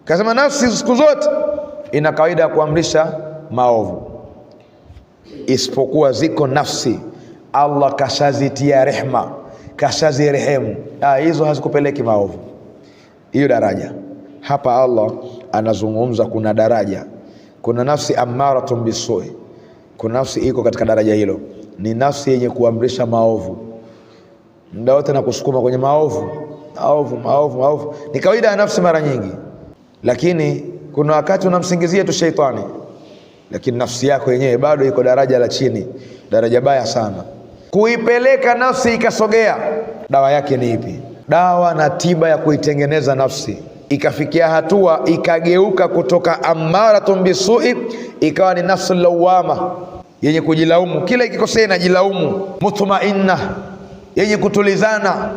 Kasema nafsi siku zote ina kawaida ya kuamrisha maovu, isipokuwa ziko nafsi Allah kashazitia rehma, kashazirehemu, hizo hazikupeleki maovu. Hiyo daraja hapa Allah anazungumza, kuna daraja, kuna nafsi ammaratun bisui, kuna nafsi iko katika daraja hilo, ni nafsi yenye kuamrisha maovu muda wote na kusukuma kwenye maovu. Maovu ni kawaida ya nafsi mara nyingi, lakini kuna wakati unamsingizia tu sheitani, lakini nafsi yako yenyewe bado iko daraja la chini, daraja baya sana. Kuipeleka nafsi ikasogea, dawa yake ni ipi? Dawa na tiba ya kuitengeneza nafsi ikafikia hatua ikageuka kutoka ammaratun bisui ikawa ni nafsi lawama, yenye kujilaumu, kila ikikosea inajilaumu, mutmainna, yenye kutulizana.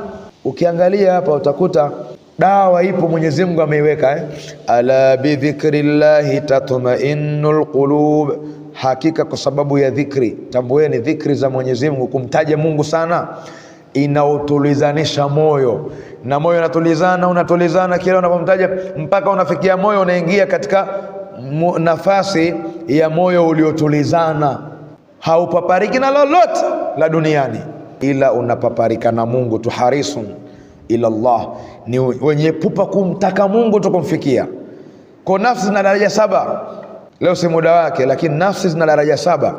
Ukiangalia hapa utakuta dawa ipo, Mwenyezi Mungu ameiweka ala bidhikrillahi tatma'innul qulub, hakika kwa sababu ya dhikri, tambueni dhikri za Mwenyezi Mungu, kumtaja Mungu sana inautulizanisha moyo, na moyo unatulizana kila unapomtaja, mpaka unafikia moyo unaingia katika nafasi ya moyo uliotulizana, haupapariki na lolote la duniani ila unapaparika na Mungu tu. Harisun ila Allah, ni wenye pupa kumtaka Mungu tukumfikia. Kwa nafsi zina daraja 7, leo si muda wake, lakini nafsi zina daraja 7,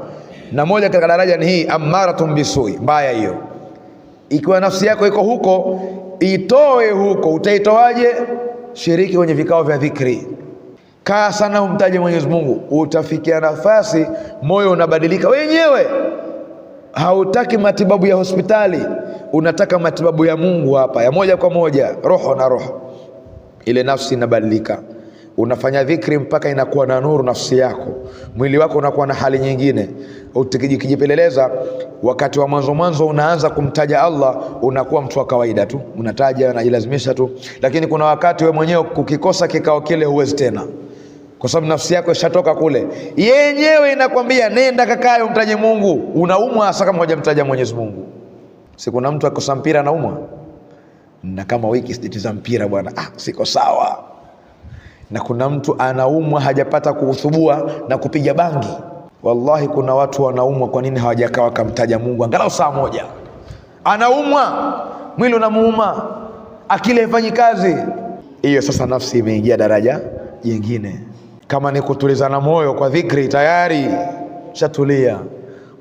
na moja katika daraja ni hii ammaratun bisui, mbaya hiyo. Ikiwa nafsi yako iko huko, itoe huko. Utaitoaje? Shiriki kwenye vikao vya dhikri, kaa sana umtaje Mwenyezi Mungu, utafikia nafasi moyo unabadilika wenyewe. Hautaki matibabu ya hospitali, unataka matibabu ya Mungu hapa, ya moja kwa moja, roho na roho. Ile nafsi inabadilika, unafanya dhikri mpaka inakuwa na nuru nafsi yako, mwili wako unakuwa na hali nyingine. Ukijipeleleza wakati wa mwanzo unaanza kumtaja Allah, unakuwa mtu wa kawaida tu, unataja unajilazimisha tu, lakini kuna wakati we mwenyewe kukikosa kikao kile huwezi tena, kwa sababu nafsi yako ishatoka kule, yenyewe inakwambia nenda kakae umtaje Mungu. Unaumwa hasa kama hujamtaja Mwenyezi Mungu. Si kuna mtu akosa mpira anaumwa, na kama wiki sijacheza mpira bwana, siko sawa. Na kuna mtu anaumwa hajapata kuuthubua na kupiga bangi. Wallahi kuna watu wanaumwa, kwa nini hawajakaa wakamtaja Mungu angalau saa moja? Anaumwa, mwili unamuuma, akili haifanyi kazi. Hiyo sasa nafsi imeingia daraja jingine. Kama ni kutulizana moyo kwa dhikri, tayari shatulia,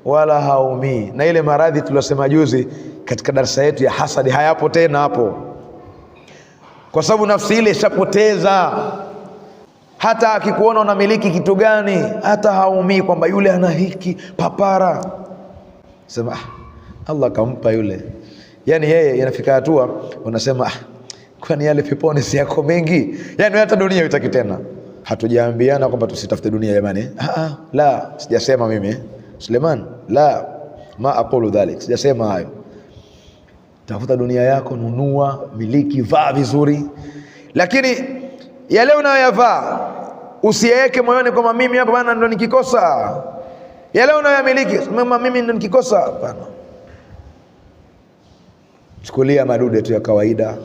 wala haumii. Na ile maradhi tuliyosema juzi katika darasa yetu ya hasadi hayapo tena hapo, kwa sababu nafsi ile ishapoteza. Hata akikuona unamiliki kitu gani, hata haumii kwamba yule ana hiki papara, sema Allah kampa yule. Yani yeye inafika hatua unasema kwani yale peponi si yako mengi? Yani hata dunia hutaki tena. Hatujaambiana kwamba tusitafute dunia jamani, la, sijasema mimi Suleiman, la, ma aqulu dhalik, sijasema hayo. Tafuta dunia yako, nunua, miliki, vaa vizuri, lakini yale unayoyavaa usiweke moyoni kwamba mimi hapa bana ndo nikikosa. Yale unayoyamiliki sema mimi ndo nikikosa, hapana. Chukulia madude tu ya kawaida,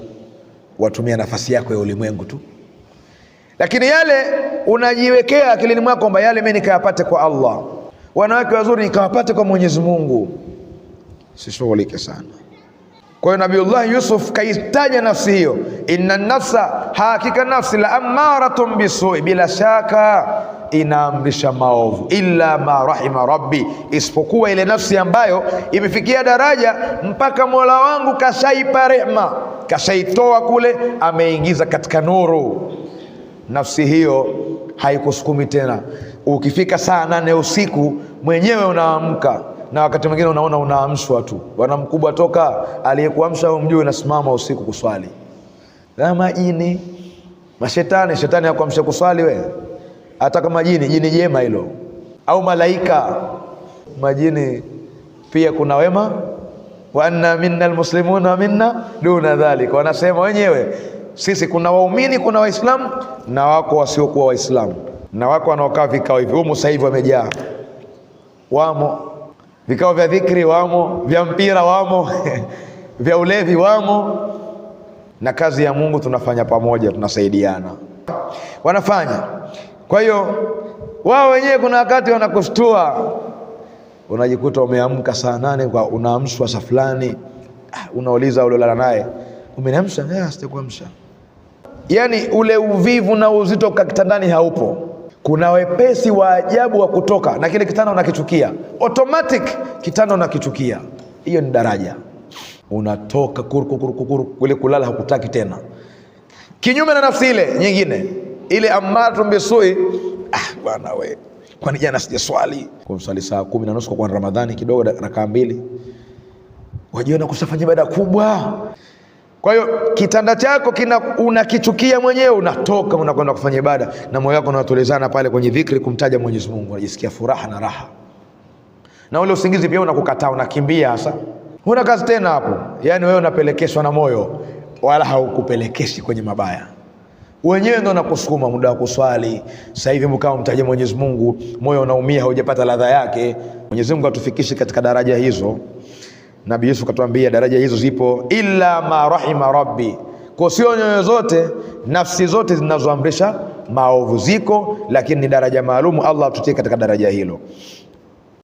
watumia nafasi yako ya ulimwengu tu, lakini yale unajiwekea akilini mwako kwamba yale mimi nikayapate kwa Allah, wanawake wazuri nikawapate kwa Mwenyezi Mungu, sishughulike sana. Kwa hiyo Nabiullah Yusuf kaitaja nafsi hiyo, inna nafsa, hakika nafsi, la ammaratun bisui, bila shaka inaamrisha maovu, illa ma rahima rabbi, isipokuwa ile nafsi ambayo imefikia daraja mpaka Mola wangu kashaipa rehma, kashaitoa kule, ameingiza katika nuru. Nafsi hiyo haikusukumi tena. Ukifika saa 8 usiku mwenyewe unaamka, na wakati mwingine unaona unaamshwa tu. Bwana mkubwa toka, aliyekuamsha umjue, unasimama usiku kuswali. Na majini, shetani hakuamsha kuswali wewe, hata kama jini jema hilo, au malaika. Majini pia kuna wema, wa anna minna almuslimuna minna duna dhalik, wanasema wenyewe sisi kuna waumini, kuna waislamu na wako wasiokuwa waislamu, na wako wanaokaa vikao hivi. Humu sasa hivi wamejaa, wamo vikao vya dhikri, wamo vya mpira, wamo vya ulevi, wamo. Na kazi ya Mungu tunafanya pamoja, tunasaidiana. wanafanya. Kwa hiyo wao wenyewe kuna wakati wanakushtua, unajikuta umeamka saa 8 kwa unaamshwa saa fulani, unauliza ulolala naye, umeniamsha? Sitakuamsha. Yani ule uvivu na uzito kwa kitandani haupo. Kuna wepesi wa ajabu wa kutoka na kile kitanda unakichukia, automatic kitanda unakichukia. Hiyo ni daraja, unatoka kuru kule kulala hakutaki tena. Kinyume na nafsi ile nyingine, ile ammaratu bisui, bwana we, kwani jana sijaswali, kumsali saa 10:30 kwa Ramadhani kidogo rakaa 2, wajiona kusafanya ibada kubwa. Kwa hiyo kitanda chako unakichukia mwenyewe, unatoka unakwenda kufanya ibada na moyo wako unatulizana pale kwenye dhikri, kumtaja Mwenyezi Mungu, unajisikia furaha na raha. Na ule usingizi pia unakukataa, unakimbia. Sasa huna kazi tena hapo, yani wewe unapelekeshwa na moyo, wala haukupelekeshi kwenye mabaya. Wenyewe ndio unakusukuma muda wa kuswali. Sasa hivi mkao mtaje Mwenyezi Mungu, moyo unaumia, hujapata ladha yake. Mwenyezi Mungu atufikishe katika daraja hizo. Nabii Yusuf katuambia daraja hizo zipo, illa ma rahima rabbi. Kwa sio nyoyo zote, nafsi zote zinazoamrisha maovu ziko, lakini ni daraja maalumu. Allah atutie katika daraja hilo.